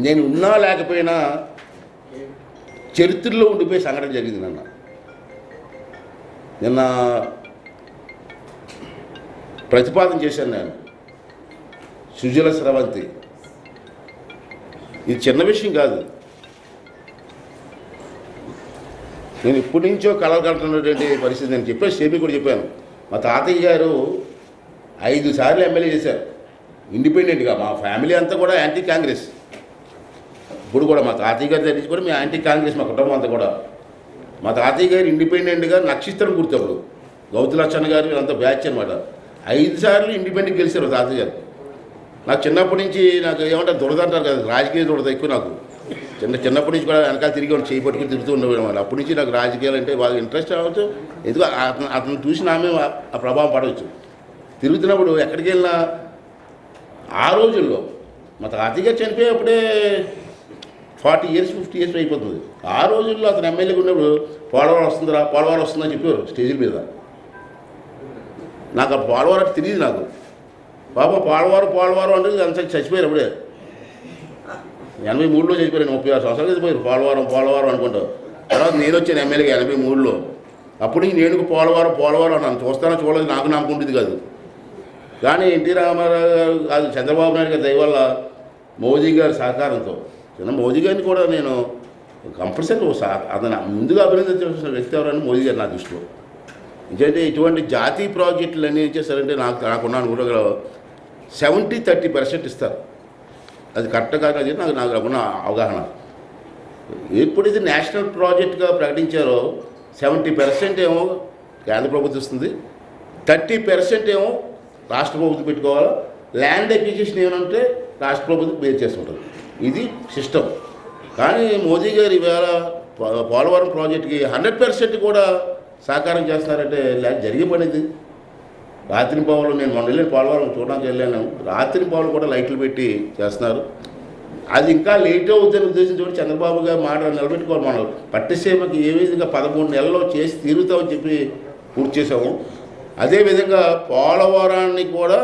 నేను ఉన్నా లేకపోయినా చరిత్రలో ఉండిపోయే సంఘటన జరిగింది. నిన్న ప్రతిపాదన చేశాను నేను, సుజల స్రవంతి. ఇది చిన్న విషయం కాదు. నేను ఇప్పటి నుంచో కలగలుగుతున్నటువంటి పరిస్థితి. నేను చెప్పాను, స్టేబీ కూడా చెప్పాను. మా తాతయ్య గారు 5 సార్లు ఎమ్మెల్యే చేశారు ఇండిపెండెంట్గా. మా ఫ్యామిలీ అంతా కూడా యాంటీ కాంగ్రెస్. ఇప్పుడు కూడా మా తాతయ్య గారు తెలిసి కూడా మేము యాంటీ కాంగ్రెస్, మా కుటుంబం అంతా కూడా. మా తాతయ్య గారు ఇండిపెండెంట్గా నక్షత్రం గుర్తప్పుడు గౌతు లచ్చన్న గారు వీళ్ళంతా బ్యాచ్ అనమాట. 5 సార్లు ఇండిపెండెంట్ గెలిచారు తాతయ్య గారు. నాకు చిన్నప్పటి నుంచి నాకు ఏమంటారు దురద అంటారు కదా, రాజకీయ దురద ఎక్కువ. నాకు చిన్నప్పటి నుంచి కూడా వెనకాల తిరిగి చేయి పట్టుకుని తిరుగుతూ ఉండేవాడు అనమాట. అప్పటి నుంచి నాకు రాజకీయాలు అంటే బాగా ఇంట్రెస్ట్ అవ్వచ్చు. ఎందుకు అతను చూసి నామే ఆ ప్రభావం పడవచ్చు. తిరుగుతున్నప్పుడు ఎక్కడికి వెళ్ళినా ఆ రోజుల్లో మా తాతయ్య గారు చనిపోయేప్పుడే 40 years 50 years అయిపోతుంది. ఆ రోజుల్లో అతను ఎమ్మెల్యేగా ఉన్నప్పుడు పోలవరం వస్తుందని చెప్పారు స్టేజీల మీద. నాకు ఆ పోలవరం అంటే తెలియదు. నాకు బాబా పోలవరం అంటే అంత చచ్చిపోయారు. అప్పుడే 83లో చచ్చిపోయారు. 36 సంవత్సరాలు చచ్చిపోయారు. పోలవరం అనుకుంటారు. తర్వాత నేను వచ్చాను ఎమ్మెల్యేగా 83లో. అప్పుడు నేను పోలవరం అన్నాను. చూస్తానో చూడలేదు నాకు నమ్మకుంటుంది కాదు. కానీ ఎన్టీ రామారావు గారు అది చంద్రబాబు నాయుడు గారి దయ వల్ల మోదీ గారి సహకారంతో, మోదీ గారిని కూడా నేను కంపల్సరీ అతను ముందుగా అభినందించాల్సిన వ్యక్తి ఎవరని మోదీ గారు నా దృష్టిలో. ఎందుకంటే ఇటువంటి జాతీయ ప్రాజెక్టులు అన్నీ ఏం చేస్తారంటే నాకున్న అనుగుణంగా 70-30% ఇస్తారు. అది కరెక్ట్ కాదు అని నాకున్న అవగాహన. ఎప్పుడైతే నేషనల్ ప్రాజెక్టుగా ప్రకటించారో 70% ఏమో కేంద్ర ప్రభుత్వం ఇస్తుంది, 30% ఏమో రాష్ట్ర ప్రభుత్వం పెట్టుకోవాలి. ల్యాండ్ అక్విజిషన్ ఏమంటే రాష్ట్ర ప్రభుత్వం బేర్ చేసుకుంటుంది. ఇది సిస్టమ్. కానీ మోదీ గారు ఈవేళ పోలవరం ప్రాజెక్టుకి 100% కూడా సహకారం చేస్తున్నారంటే జరిగే పనిది. రాత్రి పావులు నేను మొన్న వెళ్ళిన పోలవరం చూడడానికి వెళ్ళాను. రాత్రి పావులు కూడా లైట్లు పెట్టి చేస్తున్నారు. అది ఇంకా లేట్ అవుతుందని ఉద్దేశంతో చంద్రబాబు గారు మాట నిలబెట్టుకోవాలి. మనం పట్టిసీమకి ఏ విధంగా 13 నెలల్లో చేసి తీరుతామని చెప్పి పూర్తి చేసాము. అదేవిధంగా పోలవరాన్ని కూడా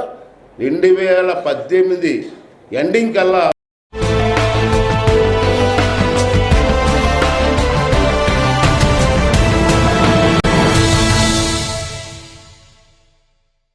2018 ఎండింగ్ కల్లా